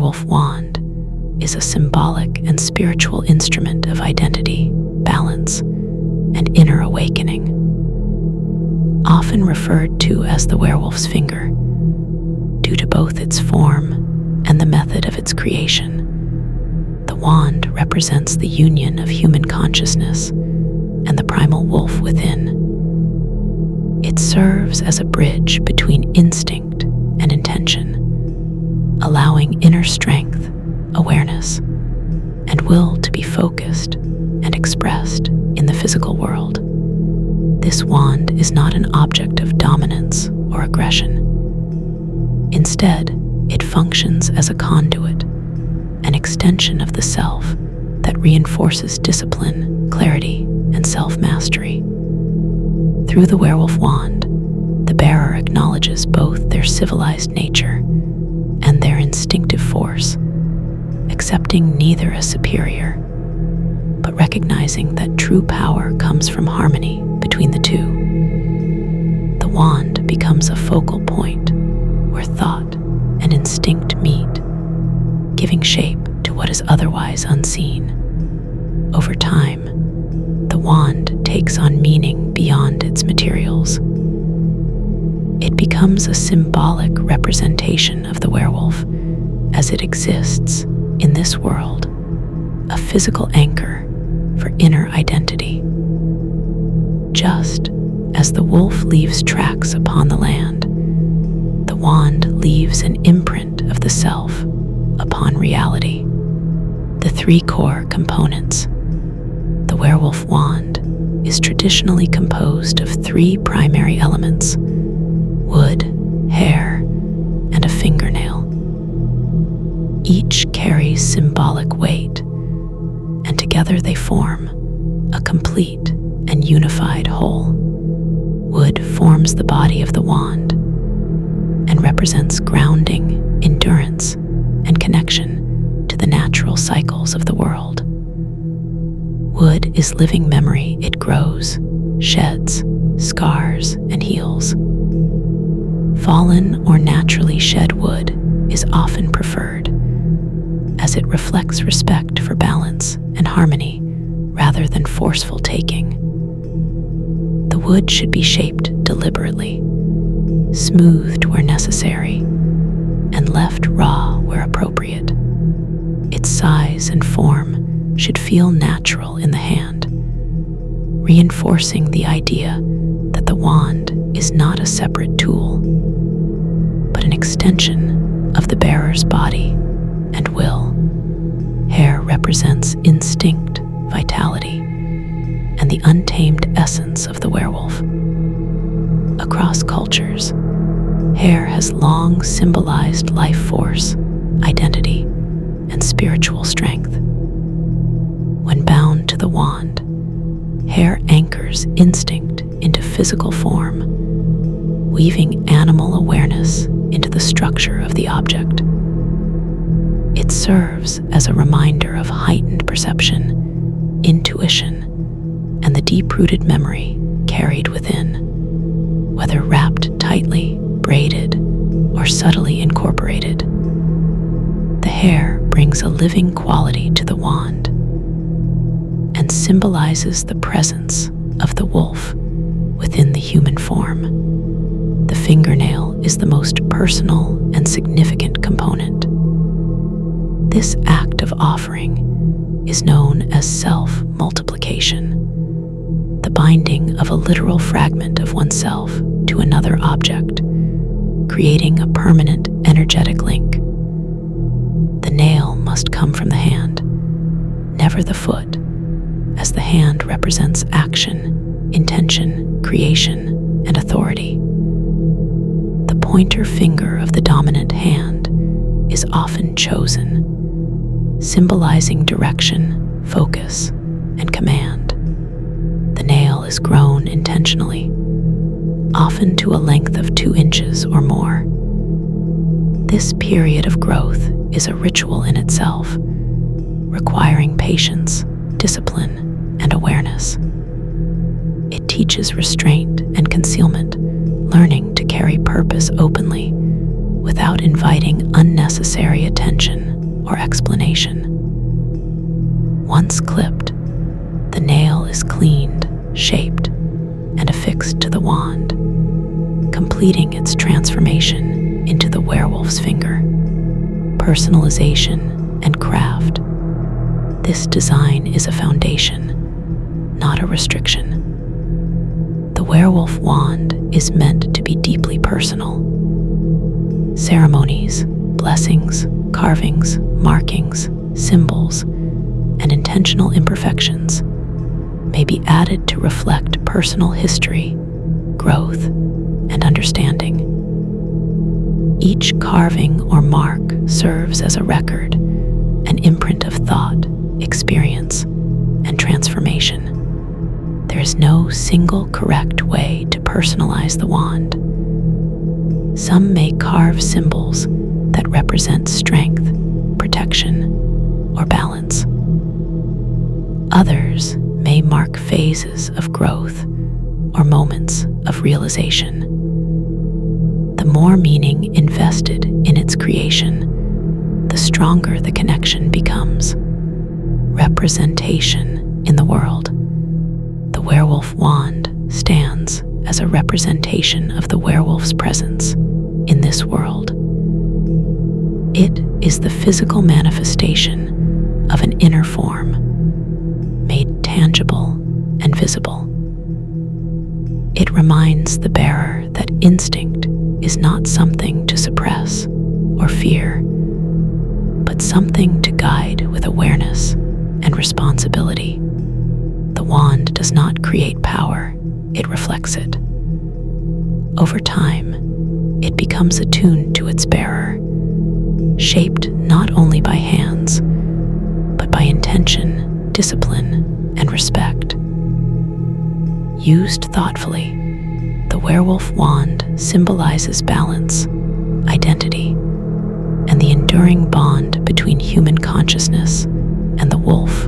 werewolf wand is a symbolic and spiritual instrument of identity, balance, and inner awakening. Often referred to as the werewolf's finger, due to both its form and the method of its creation. The wand represents the union of human consciousness and the primal wolf within. It serves as a bridge between instinct and intention, allowing inner strength, awareness, and will to be focused and expressed in the physical world. This wand is not an object of dominance or aggression. Instead, it functions as a conduit, an extension of the self that reinforces discipline, clarity, and self-mastery. Through the werewolf wand, the bearer acknowledges both their civilized nature and their instinctive force, accepting neither as superior, but recognizing that true power comes from harmony between the two. The wand becomes a focal point where thought and instinct meet, giving shape to what is otherwise unseen. Over time, the wand takes on meaning beyond its materials. It becomes a symbolic representation of the werewolf as it exists in this world, a physical anchor for inner identity. Just as the wolf leaves tracks upon the land, the wand leaves an imprint of the self upon reality. The three core components. The werewolf wand is traditionally composed of three primary elements: wood, hair, and a fingernail. Each carries symbolic weight, and together they form a complete and unified whole. Wood forms the body of the wand and represents grounding, endurance, and connection to the natural cycles of the world. Wood is living memory. It grows, sheds, scars, and heals. Fallen or naturally shed wood is often preferred, as it reflects respect for balance and harmony rather than forceful taking. The wood should be shaped deliberately, smoothed where necessary, and left raw where appropriate. Its size and form should feel natural in the hand, reinforcing the idea that the wand is not a separate tool, but an extension of the bearer's body and will. Hair represents instinct, vitality, and the untamed essence of the werewolf. Across cultures, hair has long symbolized life force, identity, and spiritual strength. When bound to the wand, hair anchors instinct into physical form, weaving animal awareness into the structure of the object. It serves as a reminder of heightened perception, intuition, and the deep-rooted memory carried within. Whether wrapped tightly, braided, or subtly incorporated, the hair brings a living quality to the wand and symbolizes the presence of the wolf within the human form. The fingernail is the most personal and significant component. This act of offering is known as self-multiplication, the binding of a literal fragment of oneself to another object, creating a permanent energetic link. The nail must come from the hand, never the foot, as the hand represents action, intention, creation, and authority. The pointer finger of the dominant hand is often chosen, symbolizing direction, focus, and command. The nail is grown intentionally, often to a length of 2 inches or more. This period of growth is a ritual in itself, requiring patience, discipline, and awareness. It teaches restraint and concealment, learning to carry purpose openly without inviting unnecessary attention or explanation. Once clipped, the nail is cleaned, shaped, and affixed to the wand, completing its transformation into the werewolf's finger. Personalization and craft. This design is a foundation, not a restriction. The werewolf wand is meant to be deeply personal. Ceremonies, blessings, carvings, markings, symbols, and intentional imperfections may be added to reflect personal history, growth, and understanding. Each carving or mark serves as a record, an imprint of thought, experience, and transformation. There is no single correct way to personalize the wand. Some may carve symbols that represent strength, protection, or balance. Others may mark phases of growth or moments of realization. The more meaning invested in its creation, the stronger the connection becomes. Representation in the world. The werewolf wand stands as a representation of the werewolf's presence in this world. It is the physical manifestation of an inner form, made tangible and visible. It reminds the bearer that instinct is not something to suppress or fear, but something to guide with awareness and responsibility. The wand does not create power, it reflects it. Over time, it becomes attuned to its bearer, shaped not only by hands, but by intention, discipline, and respect. Used thoughtfully, the werewolf wand symbolizes balance, identity, and the enduring bond between human consciousness and the wolf